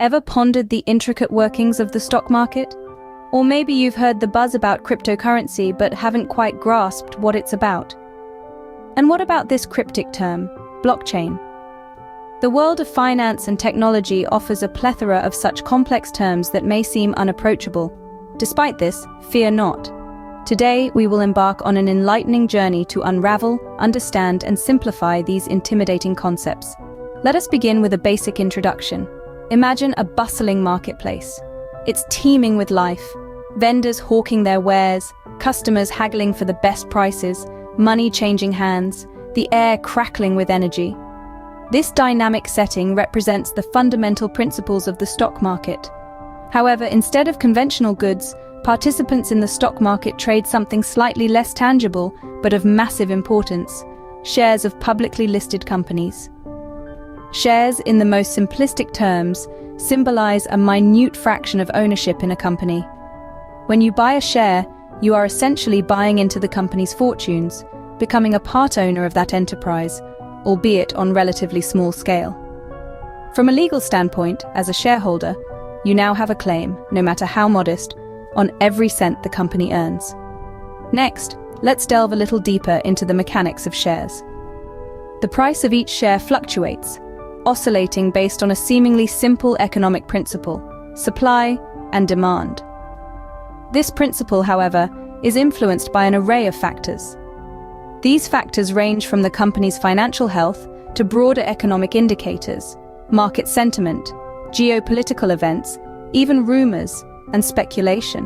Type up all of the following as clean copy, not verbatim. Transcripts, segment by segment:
Ever pondered the intricate workings of the stock market? Or maybe you've heard the buzz about cryptocurrency but haven't quite grasped what it's about. And what about this cryptic term, blockchain? The world of finance and technology offers a plethora of such complex terms that may seem unapproachable. Despite this, fear not. Today, we will embark on an enlightening journey to unravel, understand, and simplify these intimidating concepts. Let us begin with a basic introduction. Imagine a bustling marketplace. It's teeming with life. Vendors hawking their wares, customers haggling for the best prices, money changing hands, the air crackling with energy. This dynamic setting represents the fundamental principles of the stock market. However, instead of conventional goods, participants in the stock market trade something slightly less tangible, but of massive importance: shares of publicly listed companies. Shares, in the most simplistic terms, symbolize a minute fraction of ownership in a company. When you buy a share, you are essentially buying into the company's fortunes, becoming a part owner of that enterprise, albeit on relatively small scale. From a legal standpoint, as a shareholder, you now have a claim, no matter how modest, on every cent the company earns. Next, let's delve a little deeper into the mechanics of shares. The price of each share fluctuates, oscillating based on a seemingly simple economic principle: supply and demand. This principle, however, is influenced by an array of factors. These factors range from the company's financial health to broader economic indicators, market sentiment, geopolitical events, even rumors and speculation.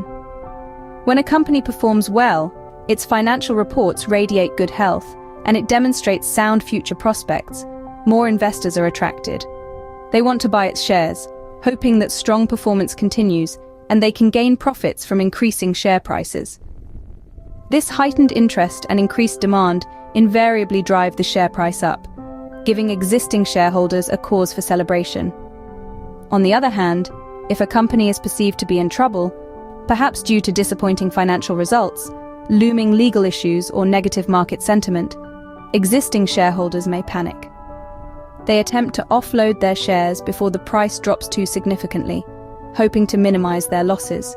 When a company performs well, its financial reports radiate good health, and it demonstrates sound future prospects. More investors are attracted. They want to buy its shares, hoping that strong performance continues and they can gain profits from increasing share prices. This heightened interest and increased demand invariably drive the share price up, giving existing shareholders a cause for celebration. On the other hand, if a company is perceived to be in trouble, perhaps due to disappointing financial results, looming legal issues, or negative market sentiment, existing shareholders may panic. They attempt to offload their shares before the price drops too significantly, hoping to minimize their losses.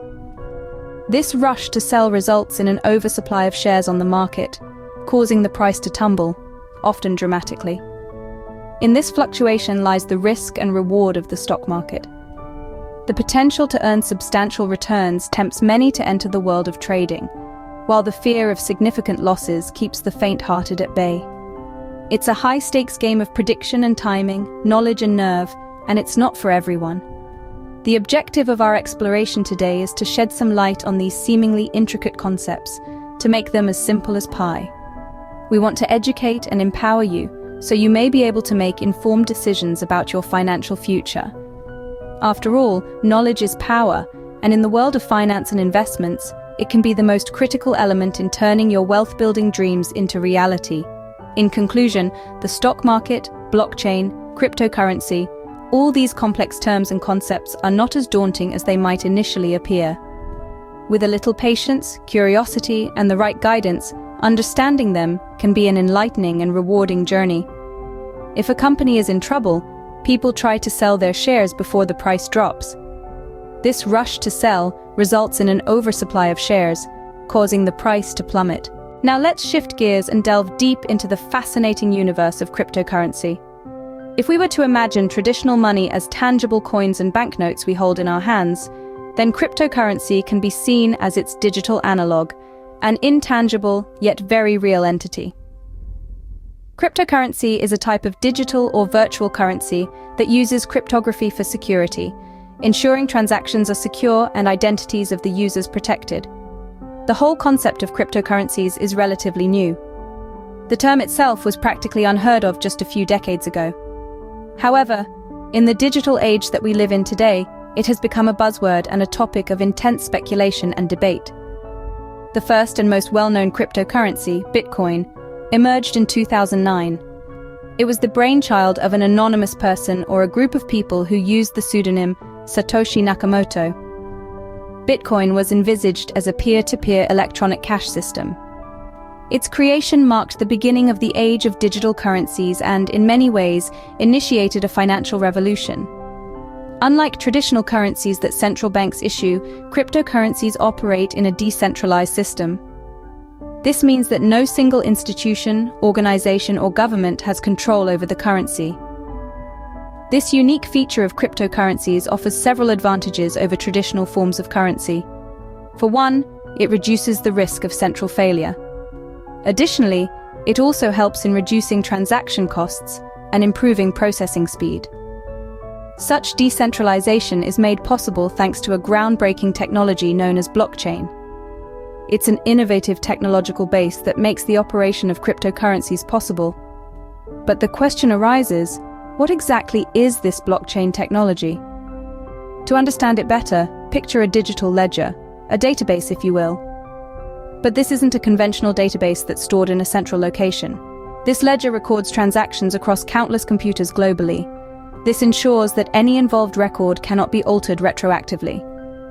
This rush to sell results in an oversupply of shares on the market, causing the price to tumble, often dramatically. In this fluctuation lies the risk and reward of the stock market. The potential to earn substantial returns tempts many to enter the world of trading, while the fear of significant losses keeps the faint-hearted at bay. It's a high-stakes game of prediction and timing, knowledge and nerve, and it's not for everyone. The objective of our exploration today is to shed some light on these seemingly intricate concepts, to make them as simple as pie. We want to educate and empower you, so you may be able to make informed decisions about your financial future. After all, knowledge is power, and in the world of finance and investments, it can be the most critical element in turning your wealth-building dreams into reality. In conclusion, the stock market, blockchain, cryptocurrency, all these complex terms and concepts are not as daunting as they might initially appear. With a little patience, curiosity, and the right guidance, understanding them can be an enlightening and rewarding journey. If a company is in trouble, people try to sell their shares before the price drops. This rush to sell results in an oversupply of shares, causing the price to plummet. Now let's shift gears and delve deep into the fascinating universe of cryptocurrency. If we were to imagine traditional money as tangible coins and banknotes we hold in our hands, then cryptocurrency can be seen as its digital analog, an intangible yet very real entity. Cryptocurrency is a type of digital or virtual currency that uses cryptography for security, ensuring transactions are secure and identities of the users protected. The whole concept of cryptocurrencies is relatively new. The term itself was practically unheard of just a few decades ago. However, in the digital age that we live in today, it has become a buzzword and a topic of intense speculation and debate. The first and most well-known cryptocurrency, Bitcoin, emerged in 2009. It was the brainchild of an anonymous person or a group of people who used the pseudonym Satoshi Nakamoto. Bitcoin was envisaged as a peer-to-peer electronic cash system. Its creation marked the beginning of the age of digital currencies and, in many ways, initiated a financial revolution. Unlike traditional currencies that central banks issue, cryptocurrencies operate in a decentralized system. This means that no single institution, organization, or government has control over the currency. This unique feature of cryptocurrencies offers several advantages over traditional forms of currency. For one, it reduces the risk of central failure. Additionally, it also helps in reducing transaction costs and improving processing speed. Such decentralization is made possible thanks to a groundbreaking technology known as blockchain. It's an innovative technological base that makes the operation of cryptocurrencies possible. But the question arises, what exactly is this blockchain technology? To understand it better, picture a digital ledger, a database if you will. But this isn't a conventional database that's stored in a central location. This ledger records transactions across countless computers globally. This ensures that any involved record cannot be altered retroactively.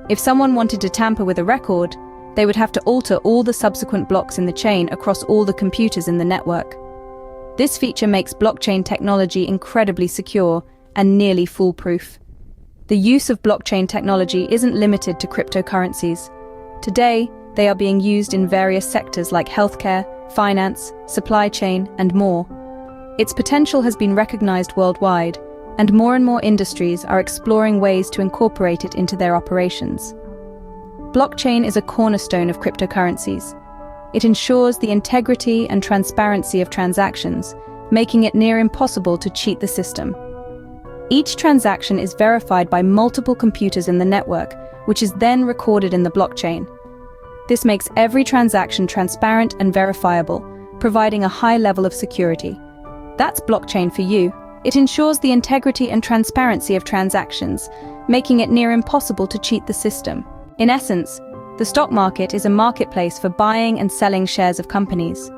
If someone wanted to tamper with a record, they would have to alter all the subsequent blocks in the chain across all the computers in the network. This feature makes blockchain technology incredibly secure and nearly foolproof. The use of blockchain technology isn't limited to cryptocurrencies. Today, they are being used in various sectors like healthcare, finance, supply chain, and more. Its potential has been recognized worldwide, and more industries are exploring ways to incorporate it into their operations. Blockchain is a cornerstone of cryptocurrencies. It ensures the integrity and transparency of transactions, making it near impossible to cheat the system. Each transaction is verified by multiple computers in the network, which is then recorded in the blockchain. This makes every transaction transparent and verifiable, providing a high level of security. That's blockchain for you. It ensures the integrity and transparency of transactions, making it near impossible to cheat the system. In essence, the stock market is a marketplace for buying and selling shares of companies.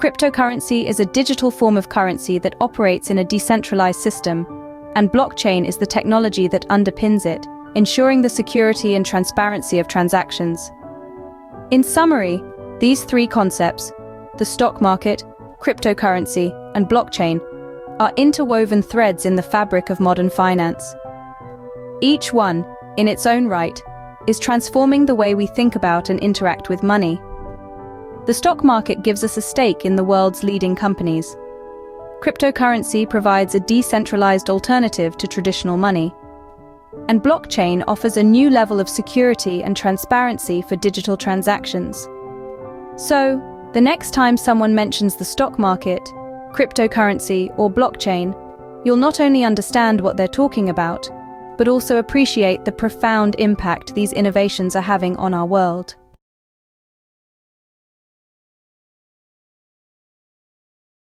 Cryptocurrency is a digital form of currency that operates in a decentralized system, and blockchain is the technology that underpins it, ensuring the security and transparency of transactions. In summary, these three concepts, the stock market, cryptocurrency, and blockchain, are interwoven threads in the fabric of modern finance. Each one, in its own right, is transforming the way we think about and interact with money. The stock market gives us a stake in the world's leading companies. Cryptocurrency provides a decentralized alternative to traditional money. And blockchain offers a new level of security and transparency for digital transactions. So, the next time someone mentions the stock market, cryptocurrency, or blockchain, you'll not only understand what they're talking about, but also appreciate the profound impact these innovations are having on our world.